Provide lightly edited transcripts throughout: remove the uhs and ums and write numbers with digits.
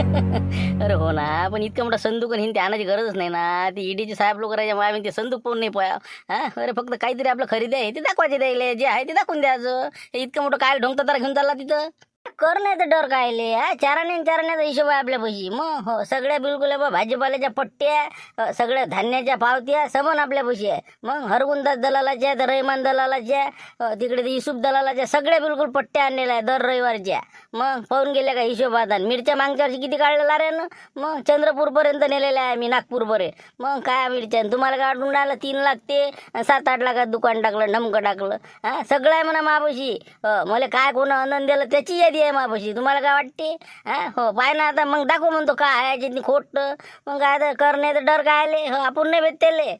अरे हो ना, पण इतकं मोठं संदूक आणि ते आणायची गरजच नाही ना. ते ईडीचे साहेब लोक राहायच्या मागे ते संदूक पाहून नाही पोया. हा, अरे फक्त काहीतरी आपलं खरेदी आहे ते दाखवायचे द्यायले, जे आहे ते दाखवून द्यायचं. हे इतकं मोठं काय ढोंग तर घेऊन चालला तिथं. कर नाही तर डर कायले, हा चाराण्याचा हिशोब आहे आपल्यापाशी. मग हो, सगळ्या बिलकुल भाजीपाल्याच्या पट्ट्या, सगळ्या धान्याच्या पावत्या समान आपल्यापाशी आहे. मग हरगुंदाज दलालाच्या, तर रहिमान दलालाच्या, तिकडे ते युसुफ दलालाच्या सगळ्या बिलकुल पट्ट्या आणलेल्या आहे दर रविवारच्या. मग पाहून गेल्या का हिशोबात. आणि मिरच्या मागच्या वर्षी किती काढलेला रे ना. मग चंद्रपूरपर्यंत नेलेल्या आहे मी, नागपूरपर्यंत. मग काय मिरच्या तुम्हाला काय वाटून राहिलं 3 लाख ते 7-8 लाखात दुकान टाकलं, नमकं टाकलं. हा सगळं आहे म्हणा मापाशी. मला काय कोण आनंद दिलं त्याची यादी आहे मापाशी. तुम्हाला काय वाटते? हा हो, पाय ना आता मग दाखव म्हणतो काय आहे याच्यातनी खोट. मग काय तर कर नाही तर डर काय आले. हो आपण नाही भेटतेले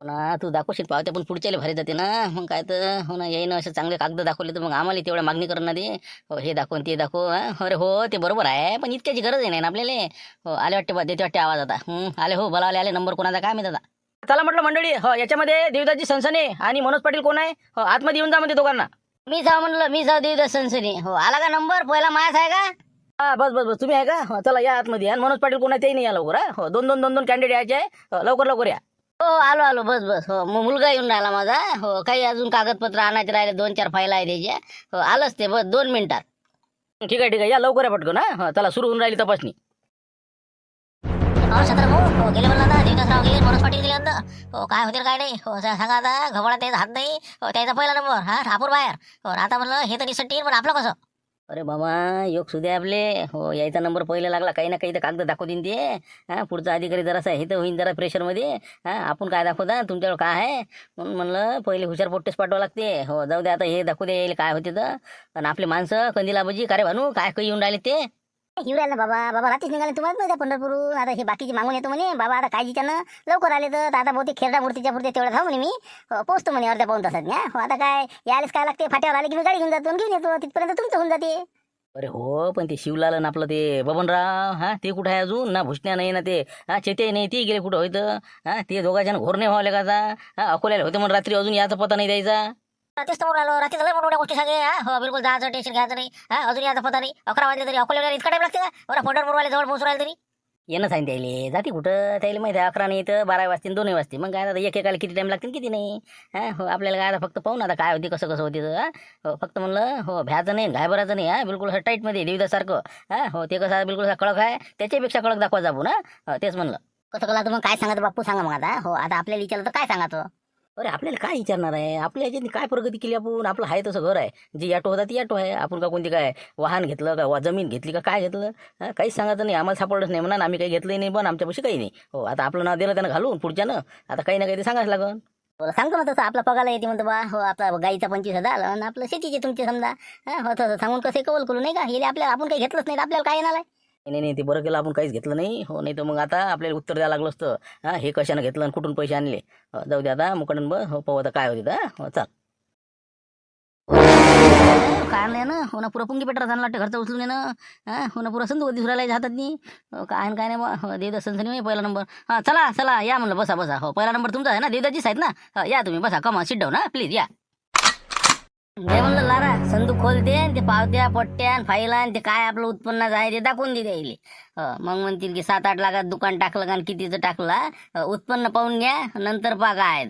ना. तू दाखवशील पावते पण पुढच्याला भारी जाते ना. मग काय तर हो ना, येईन असं चांगले कागद दाखवले तर मग आम्हाला तेवढ्या मागणी करणार दे. हो हे दाखव ते दाखव. अरे हो ते बरोबर आहे, पण इतक्याची गरज नाही ना आपल्याला. हो आले वाटते बा, देते वाटते आवाज आता. आले हो, बोलावले आले. नंबर कोणाचा काय माहिती आता. चला म्हटलं मंडळी, हो याच्यामध्ये देवदासजी सनसने आणि मनोज पाटील कोण आहे, हो आतमध्ये येऊन जा मध्ये दोघांना. मी जाऊ म्हणलं, मी जाऊ देवदास सनसने. हो आला का नंबर, पहिला माझ आहे का? हा बस बस बस, तुम्ही आहे का? हो, चला या आतमध्ये. आणि मनोज पाटील कोण आहे तेही नाही या लवकर. हो 2-2 कॅन्डिडेट यायचे आहे. लवकर लवकर या. हो आलो आलो, बस बस. हो मुलगा येऊन राहिला माझा. हो काही अजून कागदपत्र आणायचे राहिले, 2-4 फाईल आहे त्याच्या. हो आलंच ते, बस 2 मिनिटात. ठीक आहे ठीक आहे, या लवकर या पटकन. हा चला, सुरू होऊन राहिली तपासणी. हो छत्र भाऊ, हो गेले म्हणलं आता. देवदासराव गेले, मनोज पाटील गेले आता. हो काय होतील काय नाही. हो सांगा आता. घबडा त्याचा हात नाही. हो त्याचा पहिला नंबर, हा ठापूर बाहेर. हो आता म्हणलं हे तर निसटतील, पण आपलं कसं? अरे बाबा, योग सुद्या आपले. हो यायचा नंबर पहिला लागला, काही ना काही तर कागद दाखवतील ते. हा पुढचा अधिकारी जरासा हे तर होईन जरा प्रेशरमध्ये. हा आपण काय दाखवता, तुमच्याकडे काय आहे. म्हणून म्हणलं पहिले हुशार पोट्टेच पाठवावं लागते. हो जाऊ दे आता, हे दाखवू दे येईल काय होते तर. आणि आपले माणसं कंदिलाबाजी का रे भानू, काय काही येऊन राहिले ते. येऊ राहिलं बाबा. बाबा रात्रीच निघाले, तुम्हाला माहिती आहे पंढरपूर. आता हे बाकीचे मागून येतो म्हणे बाबा. आता काळजीच्यानं लवकर आले तर आता बहुतेक खेरडा मूर्तीच्या पुढे तेवढं थांब म्हणे मी. पोहोचतो म्हणे अर्ध्या पाऊण तासात. हो आता काय यायलाच काय लागते, फाट्यावर आले की मी गाडी घेऊन जातो आणि घेऊन येतो. तिथपर्यंत तुमचं होऊन जाते. अरे हो, पण ते शिवलाल ना आपलं ते बबनराव, हा ते कुठं आहे अजून ना. भुसण्या नाही ना ते, हा चेते नाही ती गेले कुठं होतं. हा ते दोघांच्या घोर नाही व्हावले का आता. हा अकोल्याला होते म्हणून रात्री, अजून याचा पता नाही द्यायचा. तेच तर आलो, रात्री झालं मोठ्या गोष्टी सगळे. हो बिलकुल जायचं, टेन्शन घ्यायचं नाही. हा अजून याचा पता नाही. 11 वाजले तरी अकोल्याला इतका टाइम लागते का बरं? पंढरपूरवाले जवळ पोहोचू राहिले तरी येणं सांग त्याले. जाते कुठं त्याला माहिती आहे, 11 नाही तर 12 वाजतील, 2 वाजते. मग काय आता एकेकाला किती टाइम लागतील किती नाही. हा हो आपल्याला काय आता फक्त पाहून आता काय होती कसं कसं होती तर. हो फक्त म्हणलं हो भ्याचं नाही, घाबरायचं नाही. हा बिलकुल असं टाईटमध्ये देवीदासारखं. हा हो ते कसं बिलकुल असा कडक आहे, त्याच्यापेक्षा कडक दाखवा जाऊ ना. तेच म्हणलं. कसं कला तर मग काय सांगायचं बाप्पू, सांगा मग आता. हो आता आपल्याला विचारलं तर काय सांगायचं. अरे आपल्याला काय विचारणार आहे, आपल्या ह्याच्यात काय प्रगती केली आपण. आपलं आहे तसं घर आहे, जी ऑटो होता ती ऑटो आहे. आपण का कोणती काय वाहन घेतलं का, जमीन घेतली का, काय घेतलं. काहीच सांगायचं नाही. आम्हाला सापडलंच नाही म्हणा, आम्ही काही घेतलंही नाही, पण आमच्यापाशी काही नाही. हो आता आपलं नाव दिलं त्यानं घालून पुढच्यानं, आता काही ना काही ते सांगायच लागन. सांगतो ना तसं. आपला पगार येते म्हणतो बा. हो आपला गाईचा 25,000 आणि आपलं शेतीचे तुमचे समजा. हो तसं सांगून कसं कवल करू नाही का. हे आपल्याला आपण काही घेतलंच नाही तर आपल्याला काय येणार आहे. नाही नाही, ते बरं केलं आपण काहीच घेतलं नाही. हो नाही तर मग आता आपल्याला उत्तर द्यायला लागलं असतं. हा हे कशानं घेतलं आणि कुठून पैसे आणले. जाऊ दे आता मुकडन ब. हो पाहू आता काय होते. हो चाल. काय नाही ना. हो ना पुरा पुंगी पेटर झाला वाटतं घरचं उचलून ना. हा हो ना पुरा संदूक दिसू राहिला हातातनी. काय काय नाही बा. देवदास सनसनी पहिला नंबर. हा चला चला या म्हणलं, बसा बसा. हो पहिला नंबर तुमचा आहे ना, देवदासजीच आहेत ना. या तुम्ही बसा, कमा सिट डाऊन. प्लीज या. दे म्हणलं लारा, संदूक खोलते ते पावत्या पट्ट्या फाईला आणि ते काय आपलं उत्पन्नाचं आहे ते दाखवून दे द्यायले. मग म्हणतील की 7-8 लाखात दुकान टाकलं का कितीचं टाकला. उत्पन्न पाहून घ्या नंतर पहा काय आहे.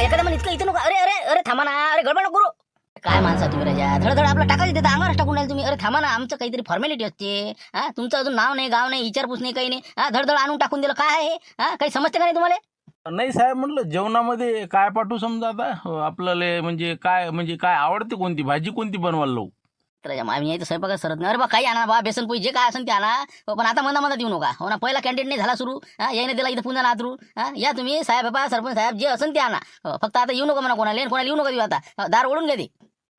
एखाद्या म्हण इतकं इथं नको. अरे अरे अरे थांबा ना, अरे गडबड नको करू. काय माणसा तुम्ही राजा, धडधड आपलं टाकायचं देता अंगावर टाकून राहिले तुम्ही. अरे थांबा ना, आमचं काहीतरी फॉर्मॅलिटी असते. हा तुमचं अजून नाव नाही, गाव नाही, विचारपूस नाही, काही नाही. हा धडधड आणून टाकून दिलं काय आहे. हा काही समजते का नाही तुम्हाला. नाही साहेब, म्हटलं जेवणामध्ये काय पाठवू समजा आता. आपल्याला म्हणजे काय आवडते, कोणती भाजी कोणती बनवायला लावू. तर आम्ही यायचं स्वयंपाक सरत नाही. अरे बा काही आणा बा, बेसन पोळी जे काय असेल ते आणा. पण आता मधा देऊ नका. हो ना पहिला कॅन्डिडेट नाही झाला सुरू. यायने दिला इथं पुन्हा नातरू. या तुम्ही साहेब बाबा सरपंच साहेब जे असेल ते आणा. फक्त आता येऊ नका म्हणा कोणाला, कोणाला येऊ नका देऊ आता. दार ओढून घ्या ते.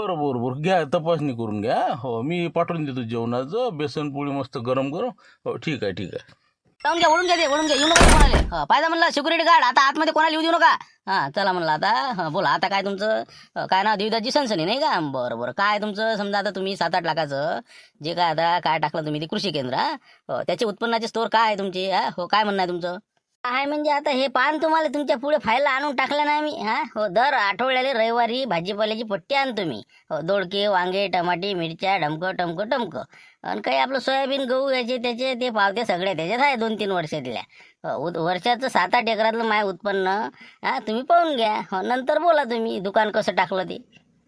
बरोबर बरोबर, घ्या तपासणी करून घ्या. हो मी पाठवून देतो जेवणाचं, बेसन पोळी मस्त गरम गरम. हो ठीक आहे ठीक आहे. जाऊन घ्या, ओढून घ्या ते, ओढून घ्या. येऊ नका कोणाला. पाहिजे म्हणलं सिक्युरिटी गार्ड आता आतमध्ये कोणाला येऊ देऊ नका. चला म्हणलं आता. बोला आता काय तुमचं, काय नाव देवदासजी सनसनी नाही का. बरं बरं, काय तुमचं समजा आता तुम्ही 7-8 लाखाचं जे काय आता काय टाकलं तुम्ही ते कृषी केंद्र. त्याचे उत्पन्नाचे स्टोर काय आहे तुमचे. हो काय म्हणणं आहे तुमचं. काय म्हणजे आता हे पान तुम्हाला तुमच्या पुढे फायला आणून टाकलं ना आम्ही. हो, दर आठवड्याला रविवारी भाजीपाल्याची पट्टी आणतो मी. हो, दोडके, वांगे, टमाटे, मिरच्या, ढमकं टमकं टमकं. आणि काही आपलं सोयाबीन, गहू याचे त्याचे ते पावते सगळे त्याच्यात आहे 2-3 वर्षातल्या. वर्षाचं 7-8 एकरातलं माय उत्पन्न. तुम्ही पाहून घ्या. हो, नंतर बोला तुम्ही दुकान कसं टाकलं ते.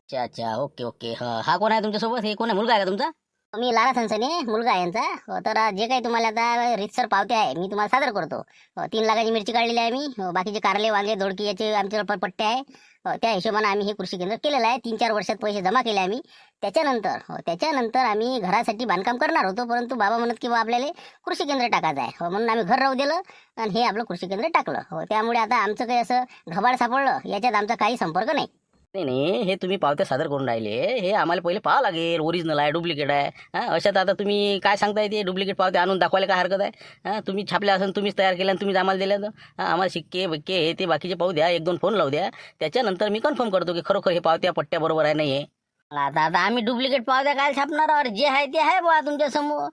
अच्छा अच्छा, ओके ओके. हा कोण आहे तुमच्यासोबत? हे कोण आहे? मुलगा आहे का तुमचा? मी लाला सनसने, मुलगा आहे यांचा. तर जे काही तुम्हाला आता रितसर पावते आहे मी तुम्हाला सादर करतो. 3 लाखाची मिरची काढलेली आहे मी. बाकीचे कारले, वांगे, दोडकी याचे आमच्या पट्टे आहे. त्या हिशोबाने आम्ही हे कृषी केंद्र केलेलं आहे. 3-4 वर्षात पैसे जमा केले आम्ही. त्याच्यानंतर आम्ही घरासाठी बांधकाम करणार होतो, परंतु बाबा म्हणत की बा आपल्याला कृषी केंद्र टाकायचं आहे. म्हणून आम्ही घर राहू दिलं आणि हे आपलं कृषी केंद्र टाकलं. त्यामुळे आता आमचं काही असं घबाड सापडलं याच्यात आमचा काही संपर्क नाही. नाही नाही, हे तुम्ही पावत्या सादर करून राहिले, हे आम्हाला पहिले पाहावं लागेल ओरिजिनल आहे डुप्लिकेट आहे. अशात आता तुम्ही काय सांगताय ते डुप्लिकेट पावत्या आणून दाखवायला काय हरकत आहे? तुम्ही छापल्या असेल, तुम्हीच तयार केल्या आणि तुम्हीच आम्हाला दिल्या तर आम्हाला शिक्के बिक्के हे ते बाकीचे पाहू द्या, 1-2 फोन लावू द्या. त्याच्यानंतर मी कन्फर्म करतो की खरोखर हे पावत्या पट्ट्या बरोबर आहे नाही आहे. आता आम्ही डुप्लिकेट पावत्या काय छापणार? जे आहे ते आहे बा तुमच्या समोर.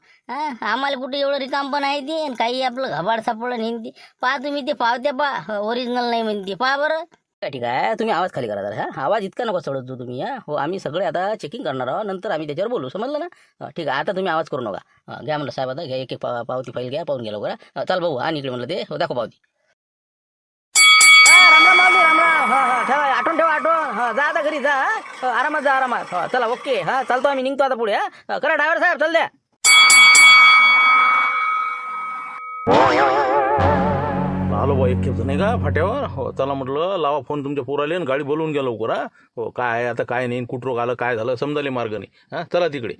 आम्हाला कुठे एवढं रिकाम पण आहे ते, आणि काही आपलं घबाड सापडलं हिंदी. पहा तुम्ही ते पावत्या पहा, ओरिजिनल नाही म्हणते, पहा बरं. ठीक आहे, तुम्ही आवाज खाली करा जरा. आवाज इतका नको चढत जो तुम्ही. हो, आम्ही सगळे आता चेकिंग करणार आहोत, नंतर आम्ही त्याच्यावर बोलू, समजलं ना? ठीक आहे, आता तुम्ही आवाज करू नका. घ्या म्हणलं साहेब, आता घ्या एक एक पावती फाईल घ्या, पाहून गेलो का? चल भाऊ, आणि इकडे म्हणलं ते दाखव पावती. रामराम माऊली, रामराम. ठेवा, आठवण ठेवा, आठवण. जा आता घरी जा. आरामात जा, आरामात. चला, ओके. चालतो आम्ही, निघतो आता पुढे. करा ड्रायव्हर साहेब, चल द्या. आलो बा एक खेळतो नाही का फाट्यावर. हो, चला म्हटलं लावा फोन तुमच्या पोराले आणि गाडी बोलवून घ्या लवकर. हो, काय आहे आता, काय नाही, कुठं आलं, काय झालं समजाले मार्ग नाही. चला तिकडे.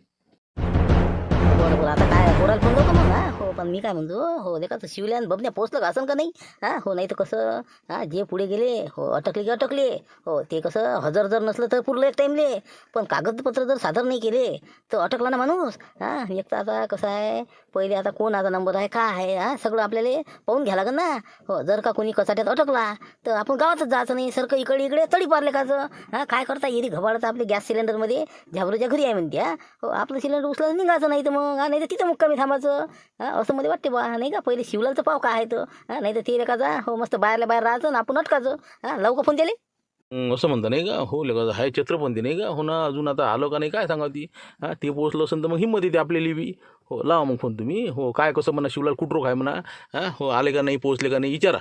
बरं आता काय पोराला फोन देऊ का मग? हो, पण मी काय म्हणतो, हो दे का शिवल्यान बबन्या पोचलं का असं का नाही? हो, नाही तर कसं जे पुढे गेले हो अटकले की अटकले. हो, ते कसं हजर जर नसलं तर पुरलं एक टाईमले, पण कागदपत्र जर सादर नाही केले तर अटकला ना माणूस. एक तर आता कसं आहे, पहिले आता कोणाचा नंबर आहे काय आहे सगळं आपल्याला पाहून घ्या लागेल ना. हो, जर का कोणी कचाट्यात अटकला तर आपण गावातच जायचं नाही, सारखं इकडे इकडे तडी पारले काचं. काय करता येरी घबाडाचं आपले गॅस सिलेंडरमध्ये झाबरूच्या घरी आहे म्हणते. हो, आपलं सिलेंडर उचलायला निघायचं नाही तर मग नाही तर तिथं मुक्कामी थांबायचं. असं मध्ये वाटते बा नाही का? पहिले शिवलालचं पाव काय आहे तर नाही तर ते लेखाचा हो मस्त बाहेरल्या बाहेर राहायचं ना आपण अटकायचं. लवकर फोन दिले. असं म्हणता नाही का? हो लेका, हाय छत्रपती नाही का? हो ना, अजून आता आलो का नाही काय सांगा ती. ते पोचलं असेल तर मग हिंमत येते आपल्याला बी. हो, लावा मग फोन तुम्ही. हो, काय कसं म्हणा, शिवलाल कुठरो काय म्हणा. हो, आले का नाही, पोचले का नाही विचारा.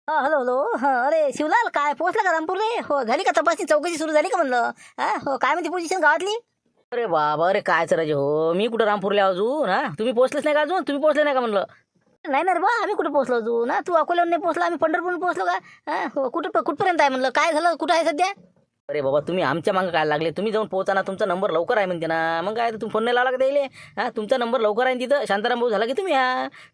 Hello hello. अरे शिवलाल, काय पोहोचला का रामपूरले? हो, झाली का तपासणी चौकशी सुरू झाली का म्हणलं? हो, काय म्हणते पोझिशन गावातली? अरे बाबा, अरे काय सराजे हो, मी कुठं रामपूरला अजून. तुम्ही पोहोचलेच नाही का अजून? तुम्ही पोहोचले नाही का म्हणलं? नाही ना रे बा, आम्ही कुठे पोहोचलो अजून. तू अकोल्यावर नाही पोहोचला, आम्ही पंढरपूर पोहोचलो का? हो, कुठपर्यंत आहे म्हणलं? काय झालं, कुठं आहे सध्या? अरे बाबा, तुम्ही आमच्या मागं काय लागले? तुम्ही जाऊन पोहोचा ना, तुमचा नंबर लवकर आहे म्हणते ना. मग काय तर तुम्ही फोन नाही लावला का द्यायले? तुमचा नंबर लवकर आहे तिथं. शांताराम भाऊ झाला की तुम्ही.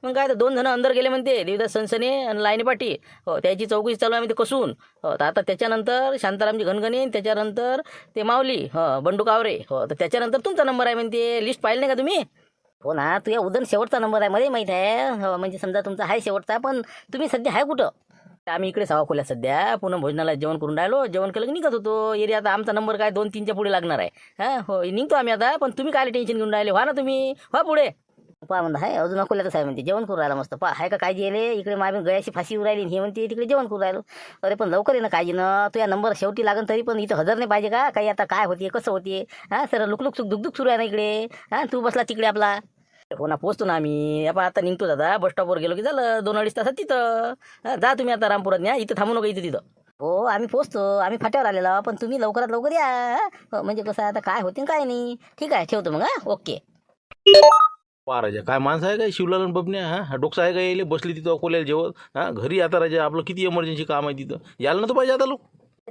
मग काय तर 2 जण अंदर गेले म्हणते, देवदास सनसने आणि लाईनी पाटी. हो, त्याची चौकशी चालू आहे म्हणते कसून. हो, तर आता त्याच्यानंतर शांतारामजी घनघणे, त्याच्यानंतर ते माऊली बंडू कावरे. हो, तर त्याच्यानंतर तुमचा नंबर आहे म्हणते. लिस्ट पाहिली नाही का तुम्ही? हो ना, तुझ्या उदन शेवटचा नंबर आहे, मला माहीत आहे. हो, म्हणजे समजा तुमचा आहे शेवटचा, पण तुम्ही सध्या आहे कुठं? आम्ही इकडे सावाखोल्या सध्या पुन्हा भोजनाला जेवण करून राहिलो. जेवण केलं की निघत होतो. एरिया आता आमचा नंबर काय 2-3च्या पुढे लागणार आहे. हो, निघतो आम्ही आता. पण तुम्ही काय टेन्शन घेऊन राहिले? व्हा ना तुम्ही, व्हा पुढे. पहा म्हणता आहे अजून अकोल्यातच आहे म्हणते, जेवण करून राहिला मस्त. पहा आहे का काळजी येले? इकडे माय गळ्याशी फाशी येऊ राहिली, हे म्हणते तिकडे जेवण करून राहिलो. अरे पण लवकर ये ना काळजी ना. तू या नंबर शेवटी लागन तरी पण इथं हजर नाही पाहिजे का? काही आता काय होते कसं होते? सर लुकलुक सुख दुख सुरू आहे ना इकडे. तू बसला तिकडे आपला. हो ना, पोचतो ना आम्ही. आपण आता निघतो दादा, बस स्टॉपवर गेलो की झालं 2-2.5 तासात तिथं. जा तुम्ही आता रामपुरात न्या, इथं थांबू नका इथं तिथं. हो, आम्ही पोचतो, आम्ही फाट्यावर आलेलो, पण तुम्ही लवकरात लवकर या. हो, म्हणजे कसं आता काय होते काय नाही. ठीक आहे, ठेवतो मग. ओके. पहा राजा, काय माणसं आहे काय शिवलाल आणि बबन्या. डोकसा आहे का यायले बसली तिथं अकोल्याला जेवत. घरी आता राजा आपलं किती इमर्जन्सी काम आहे तिथं, यायला नव्हतं पाहिजे आता लोक.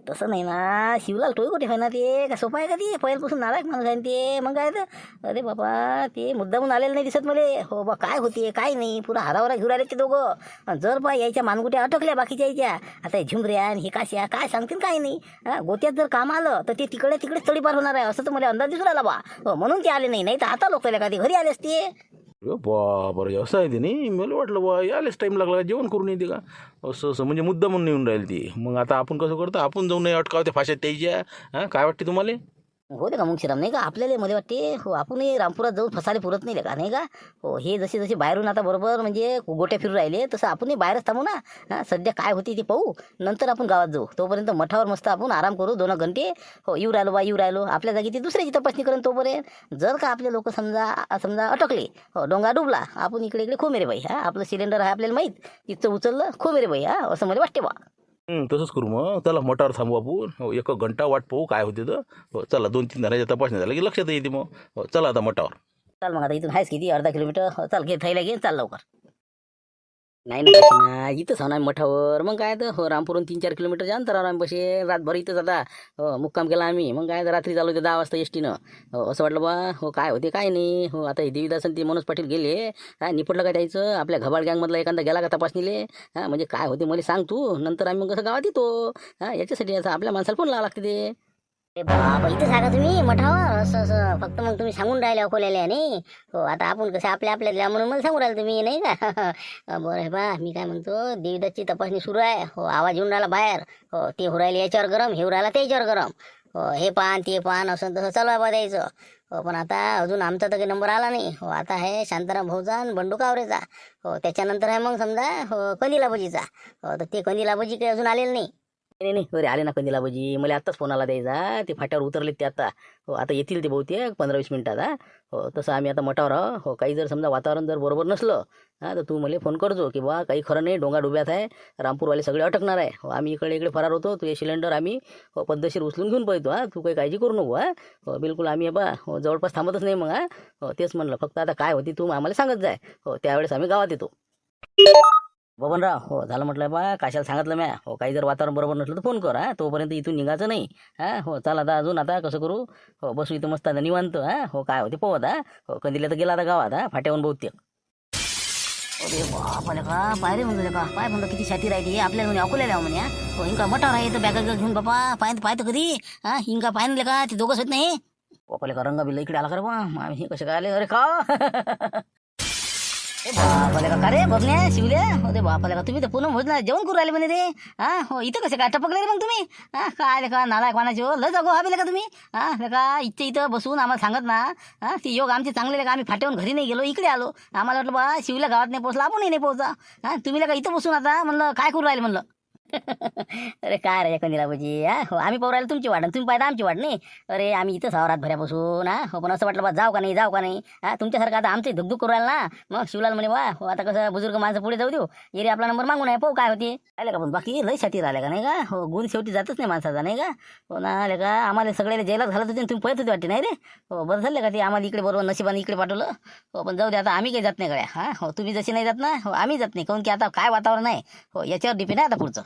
तसं नाही ना, शिवलाल तोही कुठे आहे ना. ते का सोपं आहे का? ते पहिल्यापासून नारायक माणूस आहे ते. मग काय तर अरे बाबा, ते मुद्दामून आलेलं नाही दिसत मला. हो बा, काय होते काय नाही, पुरा हारावरा घेऊन आले ते दोघं. जर बा यायच्या मानगुट्या अटकल्या बाकीच्या यायच्या, आता झुमऱ्या आणि हे काश्या काय सांगतील काय नाही. गोत्यात जर काम आलं तर ते तिकडे तिकडे तडीपार होणार आहे, असं तर मला अंदाज दिसून राहिला बा. हो, म्हणून ते आले नाही, नाही तर आता लोक का ते घरी आले असते. बरं असं आहे ते. नाही मला वाटलं बा यायलाच टाईम लागला, जेवण करून येते का असं असं, म्हणजे मुद्दा म्हणून येऊन राहील ती. मग आता आपण कसं करतो, आपण जाऊन नाही अटकावते फाशात त्याच्या. काय वाटते तुम्हाला? होते का मग श्रीराम नाही का आपल्याला मध्ये वाटते हो आपणही रामपुरात जाऊन फसायला पुरत नाही का नाही का हो हे जसे जसे बाहेरून आता बरोबर म्हणजे गोट्या फिरून राहिले तसं आपणही बाहेरच थांबू ना हा सध्या काय होते ते पाहू नंतर आपण गावात जाऊ तोपर्यंत मठावर मस्त आपण आराम करू 2 घंटे हो येऊ राहिलो बा येऊ राहिलो आपल्या जागी ते दुसऱ्याची तपासणी करून तोपर्यंत जर का आपले लोक समजा समजा अटकले हो डोंगा डुबला आपण इकडे इकडे खोमेरे बाई हा आपलं सिलेंडर आहे आपल्याला माहीत तिथं उचललं खोमेरे बाई हा असं मला वाटते बा तसंच करू मग चला मठावर थांबू आपण हो 1 घंटा वाट पाहू काय होते तर हो चला 2-3 जणांच्या तपासणी झालं की लक्षात येते मग हो चला आता मठावर. चाल मग आता इथून आहेस किती अर्धा किलोमीटर हो, चाल घे थैला घे चाल लवकर नाही ना तशी ना इथंच होणार मठावर मग काय तर हो रामपुरून 3-4 किलोमीटरच्या अंतरावर आम्ही बसे रातभर इथंच आता हो मुक्काम केला आम्ही मग काय तर रात्री चालू होते 10 वाजता एसटीनं हो असं वाटलं बा हो काय होते काय नाही हो आता हे देवीदासन ते मनोज पाटील गेले काय निपटलं काय द्यायचं आपल्या घबाड गँगमधला एखादा गेला का तपासणीले हा म्हणजे काय होते मला सांग तू नंतर आम्ही मग कसं गावात येतो हा याच्यासाठी असं आपल्या माणसाला फोन लावा लागते ते बाबा इथं सांगा तुम्ही मठावर असं असं फक्त मग तुम्ही सांगून राहिले अकोल्याला नाही हो आता आपण कसं आपल्या आपल्या म्हणून मला सांगून राहिले तुम्ही नाही का बरं हे बा मी काय म्हणतो देवीदासची तपासणी सुरू आहे हो आवाज येऊन राहिला बाहेर हो ते हो राहिले याच्यावर गरम हे राहिला त्याच्यावर गरम हो हे पान ते पान असं तसं चालू आहे बा द्यायचं हो पण आता अजून आमचा तर काही नंबर आला नाही हो आता आहे शांताराम भाऊचा आणि बंडू कावरेचा हो त्याच्यानंतर आहे मग समजा हो कंदिलाबाजीचा हो तर ते कंदिलाबाजी काही अजून आलेलं नाही नाही नाही अरे आले ना कंदिलाबाजी मला आत्ताच फोन आला द्यायचा ते फाट्यावर उतरलेत ते आता हो आता येतील ते बहुतेक 15-20 मिनिटात हा हो तसं आम्ही आता मठावर आहो हो काही जर समजा वातावरण जर बरोबर नसलं हां तर तू मला फोन करजो की बा काही खरं नाही डोंगा डुब्यात आहे रामपूरवाले सगळे अटकणार आहे हो आम्ही इकडे इकडे फरार होतो तुझे सिलेंडर आम्ही हो पद्धतशीर उचलून घेऊन पाहतो हा तू काही काळजी करू नको हा हो बिलकुल आम्ही बा हो जवळपास थांबतच नाही मग हा हो तेच म्हणलं फक्त आता काय होती तू आम्हाला सांगत जाय हो त्यावेळेस आम्ही गावात येतो बबनराव हो झालं म्हटलं बा कशाला सांगितलं म्या हो काही जर वातावरण बरोबर नसलं तर फोन कर हा तोपर्यंत इथून निघायचं नाही हा हो चला आता अजून आता कसं करू हो बसू इथं मस्त आता निवांत हा हो काय होते पोहत हा हो कंदिला तर गेला आता गावात हा फाट्यावरून बहुतेक अरे बापाले का पायरे म्हणले का पाय म्हणलं किती छाती राहते आपल्याला म्हणे अकोल्याला म्हणे हो इंका मटावर आहे तर बॅगा घेऊन बापा पाहतो कधी हा इंका पाहिलं का ते दोघंच होत नाही बापाले का रंगा बिल्ला इकडे आला का बा हे कसे काय आले अरे का बापाले का रे बबन्या शिवल्या हो ते बापाले का तुम्ही तर पुन्हा भोजना जेवण करू राहिले म्हणे रे हा हो इथं कसे काय टपकले रे मग तुम्ही हा काय का नालायक वानाची हो लय जागो हवे का तुम्ही हा का इथं बसून आम्हाला सांगत ना हा ती योग आमचे चांगले का आम्ही फाट्यावरून घरी नाही गेलो इकडे आलो आम्हाला वाटलं बा शिवल्या गावात नाही पोहोचला आपणही नाही पोहोचा हा तुम्ही का इथं बसून आता म्हणलं काय करू राहिले म्हणलं अरे काय रे कंदिलाबाजी हा हो आम्ही पाहू राहिले तुमची वाट तुम्ही पाहिजे आमची वाट नाही अरे आम्ही इथं रात भऱ्यापासून हा हो पण असं वाटलं बा जाऊ का नाही हा तुमच्यासारखं आता आमचे धुकधुक करू राहिला ना मग शिवलाल म्हणे वा हो आता कसं बुजुर्ग माणसं पुढे जाऊ देऊ येरे आपला नंबर मागून आहे पाहू काय होते आले का पण बाकी लय छाती राहिल्या का नाही का हो गुण शेवटी जातच नाही माणसाचा नाही का हो ना आले का आम्हाला सगळ्याला जेलात घालत होते तुम्ही पळत होते वाटते नाही रे हो बरं झालं का ते आम्हाला इकडे बरोबर नशिबाने इकडे पाठवलं हो पण जाऊ दे आता आम्ही काही जात नाही गड्या हा हो तुम्ही जसे नाही जात ना हो आम्ही जात नाही काऊन की आता काय वातावरण आहे हो याच्यावर डिपेंड आहे आता पुढचं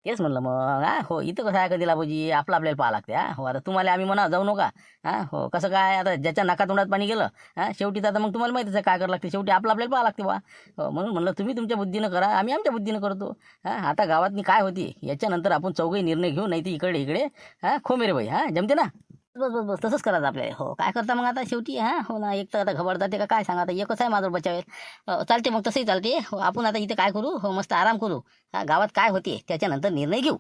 तेच म्हणलं मग हा हो इथं कसं आहे कंदिलाबाजी आपलं आपल्याला पाहा लागते हा हो आता तुम्हाला आम्ही म्हणा जाऊ नका हा हो कसं काय आता ज्याच्या नाका तोंडात पाणी गेलं हा शेवटी तर आता मग तुम्हाला माहितीच आहे काय करावं लागते शेवटी आपलं आपल्याला पाहा लागते बा हो म्हणून म्हणलं तुम्ही तुमच्या बुद्धीनं करा आम्ही आमच्या बुद्धीनं करतो हा आता गावातनी काय होती याच्यानंतर आपण चौघही निर्णय घेऊ नाही तर इकडे इकडे हा खोमेरे बाई हा जमते ना बस बस बस तसंच करायचं आपल्याला हो काय करता मग आता शेवटी हा हो ना एक तर आता घबड जाते का काय सांगा आता एकच आहे माझं बचावेल चालते मग तसंही चालते हो आपण आता इथे काय करू हो मस्त आराम करू हा गावात काय होते त्याच्यानंतर निर्णय घेऊ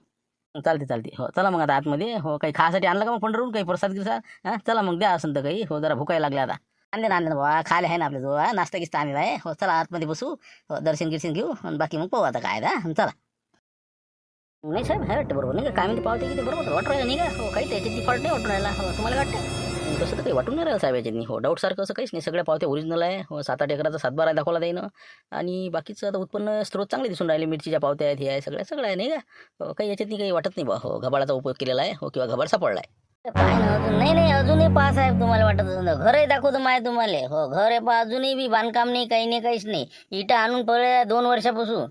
चालते हो चला मग आता आतमध्ये हो काही खासाठी आणलं का मग पंढरून काही प्रसाद गिरसाद हा चला मग द्या असं तर काही हो जरा भुकायला लागले आता आणले ना बाबा खायला आहे ना आपल्या जवळ नाश्ता गिस्ता आणलेला आहे हो चला आतमध्ये बसू हो दर्शन गिर्शन घेऊ आणि बाकी मग पाहू आता काय दा चला नाही साहेब आहे वाटतं बरोबर नाही का काय म्हणते पावते की ते बरोबर वाटून राहिलं नाही का हो काही त्याच्यात डिफॉल्ट नाही वाटून राहिला हो तुम्हाला वाटतं तसं तर काही वाटून नाही राहिलं साहेब याच्यानी हो डाऊट सारखं असं काहीच नाही सगळ्या पावत्या ओरिजिनल आहे हो 7-8 एकराचा 7-12 दाखवला जाईनं आणि बाकीचं आता उत्पन्न स्रोत चांगले दिसून राहिले मिरचीच्या पावत्या आहेत हे आहे सगळं आहे नाही का हो काही याच्यातनी काही वाटत नाही बा हो घबाडाचा उपयोग केलेला आहे हो किंवा घबाड सापडला आहे काय ना अजून नाही अजूनही पहा साहेब तुम्हाला वाटत असेल घरही दाखवतो माय तुम्हाला हो घर आहे पहा अजूनही बी बांधकाम नाही काहीच नाही इटा आणून पडल्या 2 वर्षापासून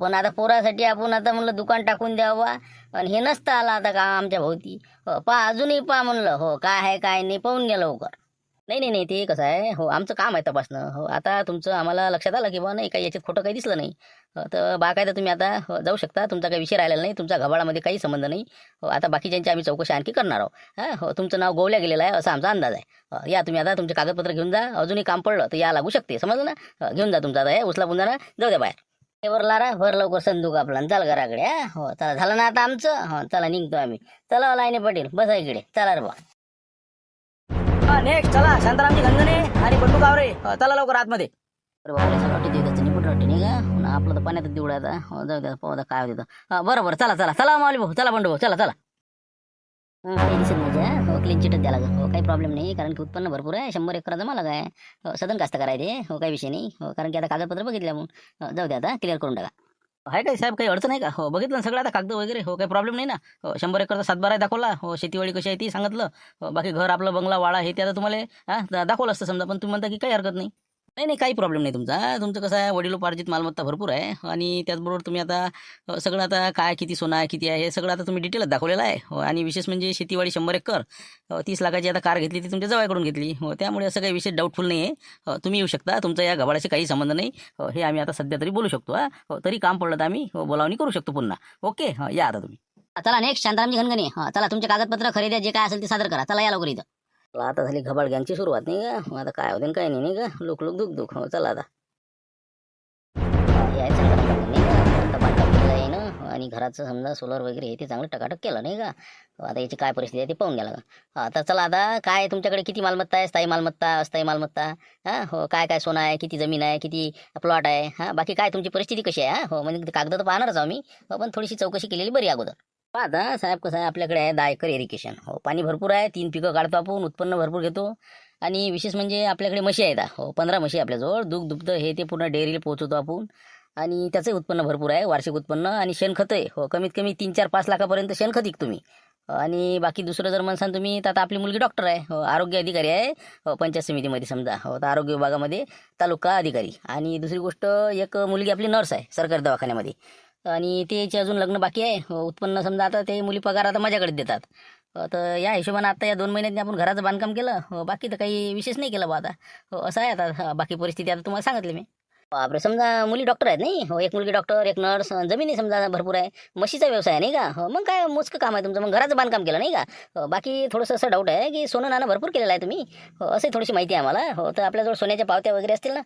पण आता पोरासाठी आपण आता म्हणलं दुकान टाकून द्यावा आणि हे नसतं आला आता का आमच्या भोवती हो पहा अजूनही पहा म्हणलं हो काय आहे काय नाही पाहून घ्या लवकर नाही ते कसं आहे हो आमचं काम आहे तपासणं हो आता तुमचं आम्हाला लक्षात आलं की बा नाही काही याच्यात खोटं काही दिसलं नाही तर बाकायदा तुम्ही आता जाऊ शकता तुमचा काही विषय राहिलेला नाही तुमच्या घबाडामध्ये काही संबंध नाही हो आता बाकीच्यांची आम्ही चौकशी आणखी करणार आहोत हा हो तुमचं नाव गोवल्या गेलेलं आहे असा आमचा अंदाज आहे या तुम्ही आता तुमचे कागदपत्र घेऊन जा अजूनही काम पडलं तर या लागू शकते समजलं ना घेऊन जा तुमचा आता हे उचला पुंजा ना जाऊ द्या बाहेर वरला भर लवकर संदूक आपला चाल घराकडे हो चला झालं ना आता आमचं हो चला निघतो आम्ही चला लाईने पटेल बसा इकडे चला रे बा नेक्स्ट चला शांतारामजी घनघणे आणि बंडू गावरे चला लवकर आतमध्ये. अरे बाबा सगळं वाटते देवदाचं निपट वाटते नाही का न आपलं तर पाण्यातच दिवडा आता जाऊ द्या पाहू द्या काय होतं. बरं बरं चला चला चला माऊली भाऊ चला बंडू भाऊ चला चला. काही दिसत नाही हो क्लीन चिटच द्या लागेल हो काही प्रॉब्लेम नाही कारण की उत्पन्न भरपूर आहे 100 एकराचा मालक आहे हो सदन कास्त करायचे हो काही विषय नाही हो कारण की आता कागदपत्र बघितले म्हणून जाऊ द्या आता क्लिअर करून टाका. आहे काय साहेब काही अडचण आहे का? हो बघितलं ना सगळं आता कागद वगैरे हो काही प्रॉब्लेम नाही ना. हो 100 एकरचा 7/12 दाखवला हो शेतीवाडी कशी आहे ती सांगितलं हो बाकी घर आपलं बंगला वाडा हे ते आता तुम्हाला दाखवलं असतं समजा पण तुम्ही म्हणता की काही हरकत नाही. नाही नाही काही प्रॉब्लेम नाही तुमचं कसं आहे वडिलोपार्जित मालमत्ता भरपूर आहे आणि त्याचबरोबर तुम्ही आता सगळं आता काय किती सोनं आहे किती आहे हे सगळं आता तुम्ही डिटेलच दाखवलेलं आहे हो आणि विशेष म्हणजे शेतीवाडी 100 एकर 30 लाखाची आता कार घेतली ती तुमच्या जवळकडून घेतली हो त्यामुळे असं काही विशेष डाऊटफुल नाही आहे. तुम्ही येऊ शकता तुमचा या गबाळाशी काही संबंध नाही हे आम्ही आता सध्या तरी बोलू शकतो हो तरी काम पडलं तर आम्ही बोलावणी करू शकतो पुन्हा. ओके या आता तुम्ही. चला नेक्स्ट शांतारामजी घनघणे चला तुमचे कागदपत्र खरेदी जे काय असेल ते सादर करा. चला या लवकर इथं. आता झाली घबाड गँगची सुरुवात नाही का आता काय होते काय नाही का लोक दुख हो चला आता यायचं आता बांधकाम केलं आहे ना आणि घराचं समजा सोलर वगैरे हे ते चांगलं टकाटक केलं नाही का आता याची काय परिस्थिती आहे ते पाहून घ्या का. आता चला आता काय तुमच्याकडे किती मालमत्ता आहे स्थायी मालमत्ता अस्थायी मालमत्ता हो काय काय सोनं आहे किती जमीन आहे किती प्लॉट आहे बाकी काय तुमची परिस्थिती कशी आहे हो म्हणजे कागद तर पाहणारच आम्ही पण थोडीशी चौकशी केलेली बरी अगोदर. आता साहेब कसं आहे आपल्याकडे आहे 10 एकर इरिगेशन हो पाणी भरपूर आहे 3 पिकं काढतो आपण उत्पन्न भरपूर घेतो आणि विशेष म्हणजे आपल्याकडे म्हशी आहेत हो 15 म्हशी आपल्याजवळ दूध दुभतं हे ते पूर्ण डेअरीला पोहोचवतो आपण आणि त्याचंही उत्पन्न भरपूर आहे वार्षिक उत्पन्न आणि शेणखत आहे हो कमीत कमी 3-4-5 लाखापर्यंत शेणखत विकतो तुम्ही आणि बाकी दुसरं जर म्हणसान तुम्ही तर आता आपली मुलगी डॉक्टर आहे हो आरोग्य अधिकारी आहे हो पंचायत समितीमध्ये समजा हो तर आरोग्य विभागामध्ये तालुका अधिकारी आणि दुसरी गोष्ट एक मुलगी आपली नर्स आहे सरकारी दवाखान्यामध्ये आणि त्याचे अजून लग्न बाकी आहे उत्पन्न समजा आता ते मुली पगार आता माझ्याकडेच देतात तर या हिशोबाने आता या 2 महिन्यात आपण घराचं बांधकाम केलं बाकी तर काही विशेष नाही केलं बा आता हो असं आहे आता बाकी परिस्थिती आता तुम्हाला सांगितली मी. बापरे समजा मुली डॉक्टर आहेत नाही हो एक मुलगी डॉक्टर एक नर्स जमिनी समजा भरपूर आहे म्हशीचा व्यवसाय नाही का हो मग काय मोजकं काम आहे तुमचं मग घराचं बांधकाम केलं नाही का बाकी थोडंसं असं डाऊट आहे की सोनं नाणं भरपूर केलेलं आहे तुम्ही हो असे थोडीशी माहिती आहे आम्हाला हो तर आपल्याजवळ सोन्याच्या पावत्या वगैरे असतील ना.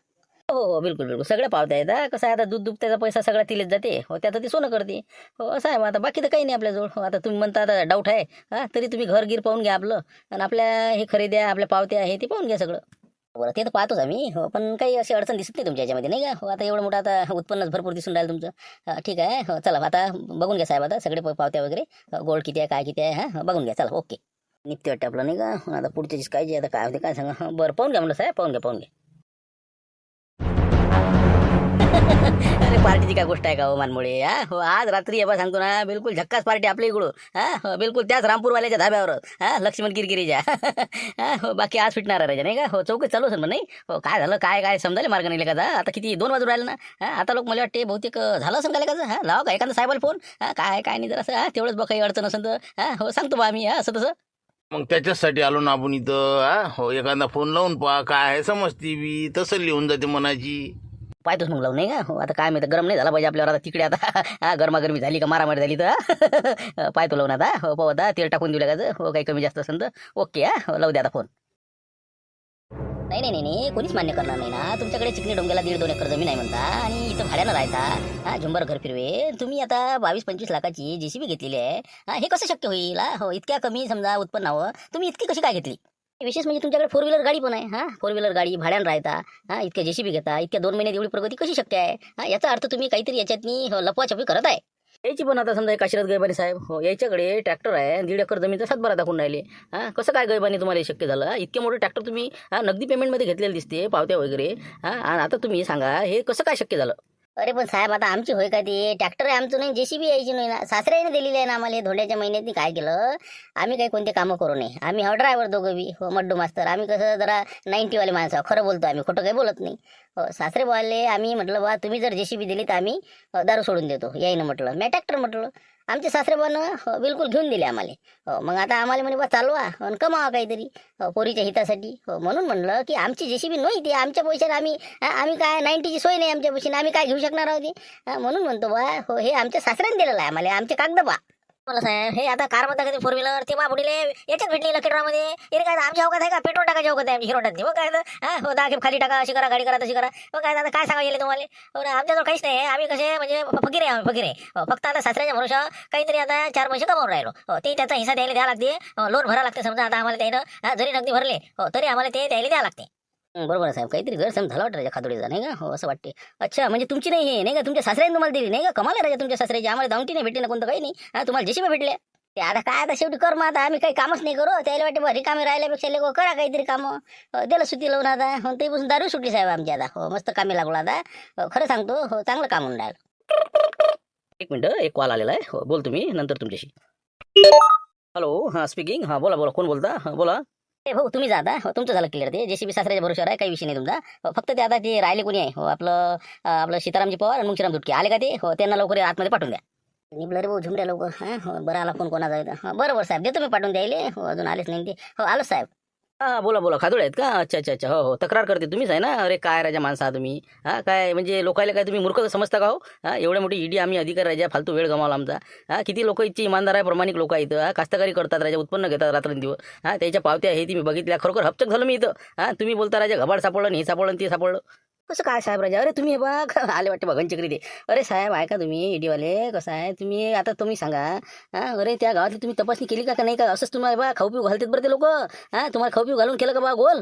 हो हो बिलकुल बिलकुल सगळ्या पावत्या आहेत कसं आहे आता दूध दुभत्याचा पैसा सगळा तिलेच जाते हो त्याचं ती सोनं करते हो असं आहे मग आता बाकी तर काही नाही आपल्याजवळ हो आता तुम्ही म्हणता आता डाऊट आहे तरी तुम्ही घर गिर पाहून घ्या आपलं आणि आपल्या हे खरेद्या आपल्या पावत्या हे ते पाहून घ्या सगळं. बरं ते तर पाहतोच आम्ही हो पण काही अशी अडचण दिसत नाही तुमच्या याच्यामध्ये नाही का हो आता एवढं मोठं आता उत्पन्नच भरपूर दिसून राहिलं तुमचं ठीक आहे हो चला आता बघून घ्या साहेब आता सगळे पावत्या वगैरे गोल्ड किती आहे काय किती आहे बघून घ्या चला ओके निघते वाटतं आपलं नाही का आता पुढच्या काय जे आता काय होते काय सांगा बरं पाहून घ्या म्हणलं साहेब पाहून घ्या. अरे पार्टीची काय गोष्ट आहे का हो मानमुळे हो आज रात्री बा सांगतो ना बिलकुल झक्कास पार्टी आपल्या इकडं बिलकुल त्याच रामपूरवाल्याच्या धाब्यावर लक्ष्मण किरकिरीच्या हो बाकी आज फिटणार आहे नाही का हो चौकच चालू असेल मग नाही हो काय झालं काय समजायला मार्ग नाही का आता किती 2 वाजून राहिले ना आता लोक मला वाटते बहुतेक झालं असेल का लावा का एखादा साहेबाला फोन काय नाही जर असं तेवढंच बघ काही अडचण असेल तर हो सांगतो बा आम्ही असं तसं. मग त्याच्यासाठी आलो ना आपण इथं हो एखादा फोन लावून पहा काय आहे समजती बी तसं लिहून जाते मनाची. पाहतोच मग लावून नाही का हो आता काय माहिती गरम नाही झाला पाहिजे आपल्यावर आता तिकडे आता गरमागरमी झाली का मारामारी झाली तर पाहतो लावून आता हो पाहू आता तेल टाकून दिलं का हो काही कमी जास्त असेल तर ओके लावू द्या आता फोन. नाही कोणीच मान्य करणार नाही ना तुमच्याकडे चिकनी डोंग्याला 1.5-2 एकर जमीन आहे म्हणता आणि इथं भाड्यानं राहता झुंबर घर फिरवे तुम्ही आता 22-25 लाखाची JCB घेतलेली आहे हे कसं शक्य होईल हो इतक्या कमी समजा उत्पन्नावर तुम्ही इतकी कशी काय घेतली. विशेष म्हणजे तुमच्याकडे 4 व्हीलर गाडी पण आहे 4 व्हीलर गाडी भाड्यानं राहता इतक्या JCB घेता इतक्या 2 महिन्यात एवढी प्रगती कशी शक्य आहे याचा अर्थ तुम्ही काहीतरी याच्यातनी लपवाछपवी करत आहे. याची पण आता समजा काशीरात गैबानी साहेब हो याच्याकडे ट्रॅक्टर आहे 1.5 एकर जमीनचा 7/12 दाखवून राहिले कसं काय गैबानी तुम्हाला शक्य झालं इतके मोठे ट्रॅक्टर तुम्ही नगदी पेमेंटमध्ये घेतलेले दिसते पावत्या वगैरे आणि आता तुम्ही सांगा हे कसं काय शक्य झालं. अरे पण साहेब आता आमची होय का ते ट्रॅक्टर आहे आमचं नाही JCB यायची नाही ना सासऱ्याने दिलेली आहे ना आम्हाला धोंड्याच्या महिन्यात काय केलं आम्ही काही कोणते कामं करू नये आम्ही ड्रायव्हर दोघं बी हो मड्डू मास्तर आम्ही कसं जरा 90वाले माणसं खरं बोलतो आम्ही खोटं काही बोलत नाही हो सासरे बोलले आम्ही म्हटलं बा तुम्ही जर JCB दिली तर आम्ही दारू सोडून देतो यायनं म्हटलं मी ट्रॅक्टर म्हटलं आमचे सासरे बानं बिलकुल घेऊन दिले आम्हाला हो मग आता आम्हाला म्हणे बा चालवा आणि कमावा काहीतरी पोरीच्या हितासाठी हो म्हणून म्हणलं की आमची JCB नाही ती आमच्या पैशाने आम्ही काय 90ची सोय नाही आमच्या पैशाने आम्ही काय घेऊ शकणार आहोत म्हणून म्हणतो बा हो हे आमच्या सासऱ्याने दिलेलं आहे आम्हाला आमचे कागद बा बोला साहेब हे आता कार म्हणता कधी फोर व्हीलर ते बुडीले याच्यात भेटली लकी ड्रॉमध्ये हे काय आमच्या अवकात आहे का पेट्रोल टाकायची अवकात आहे आमची हिरो टाकते हो काय हो 10 खेप खाली टाका अशी करा गाडी करा तशी करा हो काय आता काय सांगायला तुम्हाला हो ना आमच्याजवळ काहीच नाही आम्ही कसे म्हणजे फकीर आहे आम्ही फकीर आहे फक्त आता सासऱ्याच्या भरोशा काहीतरी आता 4 पैसे कमावून राहिलो ते त्याचा हिस्सा द्यायला द्यावा लागते लोन भरावं लागते समजा आता आम्हाला त्यानं जरी नगदी भरले तरी आम्हाला ते द्यायला द्यावं लागते बरोबर आहे साहेब काहीतरी गैरसमज झाला वाटतं राजा खातोडीचा नाही का हो असं वाटते अच्छा म्हणजे तुमची नाही हे नाही का तुमच्या सासऱ्याने तुम्हाला दिली नाही का कमाल आहे राजा तुमच्या सासऱ्याची आम्हाला दावटी नाही भेटली ना कोणतं काही नाही तुम्हाला जेसीबी भेटले ते आता काय आता शेवटी कर मग आता आम्ही काही कामच नाही करू त्याला वाटते बरी कामे राहिल्यापेक्षा लोक करा काहीतरी कामं दिलं सुट्टी लावून आता ते पासून दारू सुटली साहेब आमची आता हो मस्त कामी लागलो आता खरं सांगतो हो चांगलं काम होऊन राहिलं 1 मिनिट एक कॉल आलेला आहे हो बोल तुम्ही नंतर तुमच्याशी हॅलो हां स्पीकिंग हां बोला बोला कोण बोलता हां बोला हो तुम्ही जाता हो तुमचं झालं क्लिअर ते जेसीबी सासऱ्याच्या भरोशावर आहे काही विषय नाही तुमचा फक्त ते आता ते राहिले कोणी आहे हो आपलं सीतारामजी पवार आणि मुंशीराम तुटके आले का ते हो त्यांना लवकर आतमध्ये पाठवून द्या निबलं रे भाऊ झुमऱ्या लवकर हो बरं आला फोन कोणाचा आहे बरोबर साहेब देतो मी पाठवून द्यायले हो अजून आलेच नाही ते हो आलो साहेब हां बोला बोला खादोळे आहेत का अच्छा अच्छा अच्छा हो हो तक्रार करते तुम्हीच आहे ना अरे काय राजा माणसा आहात तुम्ही काय म्हणजे लोकायला काय तुम्ही मूर्ख समजता का हो एवढ्या मोठी ईडी आम्ही अधिकारी राजा फालतू वेळ गमावला आमचा किती लोक इतकी इमानदार आहे प्रामाणिक लोक आहेत कास्तकारी करतात राजा उत्पन्न घेतात रात्रंदिवस त्याच्या पावत्या हे ती मी बघितल्या खरोखर हपचक झालं मी इथं तुम्ही बोलता राजा घबाड सापडलं हे सापडलं ते सापडलं कसं काय साहेब राजा अरे तुम्ही हे बघ आले वाटते बघन चक्री ते अरे साहेब ऐका तुम्ही ईडीवाले कसं आहे तुम्ही आता तुम्ही सांगा अरे त्या गावातली तुम्ही तपासणी केली का नाही का असंच तुम्हाला बा खाऊ पिऊ घालतात बरं ते लोक तुम्हाला खाऊ पिऊ घालून केलं का बा गोल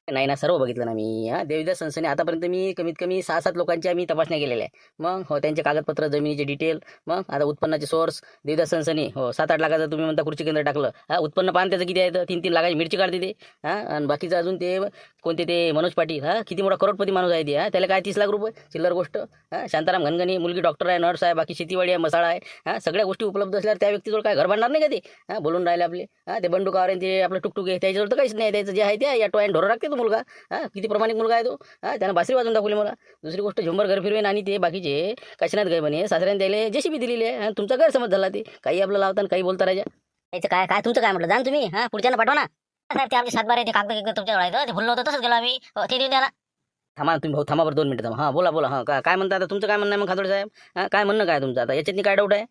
नाही ना सर्व बघितलं ना मी देवीदास संस्थेने आतापर्यंत मी कमीत कमी 6-7 लोकांच्या मी तपासण्या केलेल्या आहे मग हो त्यांचे कागदपत्र जमिनीचे डिटेल मग आता उत्पन्नाचे सोर्स देवीदास संस्थेने हो 7-8 लाखाचं तुम्ही म्हणता कृषी केंद्र टाकलं उत्पन्न पान त्याचं किती आहे 3-3 लाखाची मिरची काढते ते आणि बाकीचं अजून ते कोणते ते मनोज पाटील किती मोठा करोडपती माणूस आहे ते त्याला काय 30 लाख रुपये चिल्लर गोष्ट शांताराम घनगणी मुलगी डॉक्टर आहे नर्स आहे बाकी शेतीवाडी आहे मसाळा आहे सगळ्या गोष्टी उपलब्ध असल्यावर त्या व्यक्तीजवळ काय घर बांधणार नाही का ते बोलून राहिले आपले ते बंडूकावर आहे ते आपलं टुकटुक आहे त्याच्याजवळ तर काहीच नाही त्याचं जे आहे ते या टोळ्याने ढोरं राखते तो मुलगा किती प्रामाणिक मुलगा आहे तो त्यानं बासरी वाजून दाखवली मला दुसरी गोष्ट झुंबर घर फिरवेन आणि ते बाकीचे काशीनाथ गय म्हणे सासऱ्याने द्यायला जेसीबी दिलेली आहे तुमचा गैरसमज झाला ते काही आपलं लावता काही बोलता राजा त्याचं काय काय तुमचं काय म्हटलं जाण तुम्ही पुढच्याला पाठवा ना साहेब ते आमचे 7 बारे ते कागद तुमच्याकडे आहे ते भुललो होतं तसंच गेलो आम्ही ते देऊन द्याला थांबा तुम्ही भाऊ थांबा बरं 2 मिनिटं थांबा बोला बोला काय म्हणता आता तुमचं काय म्हणणं आहे मग खातोडे साहेब काय म्हणणं काय तुमचं आता याच्यातनी काय डाऊट आहे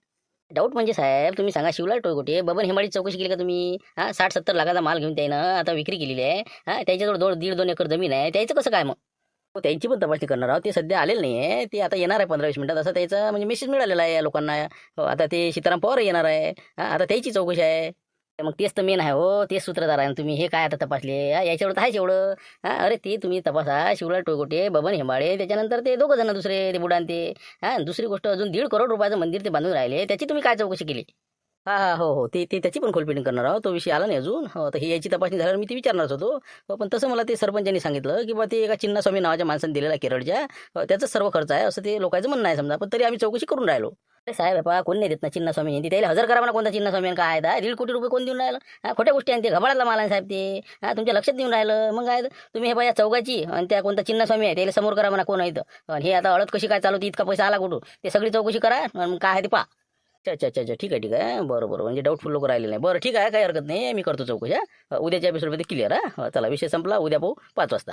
डाऊट म्हणजे साहेब तुम्ही सांगा शिवलाल टोळकोटे बबन हेमाडी चौकशी केली का तुम्ही 60-70 लाखाचा माल घेऊन त्यानं आता विक्री केलेली आहे त्याच्याजवळ 1.5-2 एकर जमीन आहे त्याचं कसं काय मग त्यांची पण तपासणी करणार आहोत ते सध्या आलेलं नाही आहे ते आता येणार आहे 15-20 मिनिटात असं त्याचा म्हणजे मेसेज मिळालेला आहे या लोकांना आता ते सीताराम पवार येणार आहे आता त्याची चौकशी आहे मग तेच तर मेन आहे हो तेच सूत्रधार आहे तुम्ही हे काय आता तपासले याच्यावर तर आहेच एवढं अरे ते तुम्ही तपासा शिवलाल टोळकोटे बबन हेमाडे त्याच्यानंतर ते 2 जण दुसरे ते बुडान ते दुसरी गोष्ट अजून 1.5 करोड रुपयाचं मंदिर ते बांधून राहिले त्याची तुम्ही काय चौकशी केली हो ते त्याची पण खोलपिटिंग करणार आहोत तो विषय आला नाही अजून हो तर ही याची तपासणी झाल्यावर मी ती विचारणारच होतो पण तसं मला ते सरपंचांनी सांगितलं की बा ते एका चिन्नास्वामी नावाच्या माणसाने दिलेला केरळच्या त्याचा सर्व खर्च आहे असं ते लोकांचं म्हणणं आहे समजा पण तरी आम्ही चौकशी करून राहिलो अरे साहेब बाबा कोण नाही देत ना चिन्नास्वामी त्याला हजर करा ना कोणता चिन्नास्वामी काय आहे 1.5 कोटी रुपये कोण देऊन राहिलं खोट्या गोष्टी आणि ते घबाडाला माल आहे साहेब ते तुमच्या लक्षात देऊन राहिलं मग काय तुम्ही हे बाया चौकाची आणि त्या कोणता चिन्नास्वामी आहे त्याला समोर करा म्हणा कोण आहे आणि हे आता हळद कशी काय चालवते इतका पैसा आला कुठून ते सगळी चौकशी करा आणि काय आहे ते पहा अच्छा अच्छा अच्छा ठीक आहे बरोबर म्हणजे डाऊटफुल लोक राहिले नाही बरं ठीक आहे काही हरकत नाही मी करतो चौकशी उद्याच्या एपिसोडमध्ये क्लिअर चला विषय संपला उद्या पाहू 5 वाजता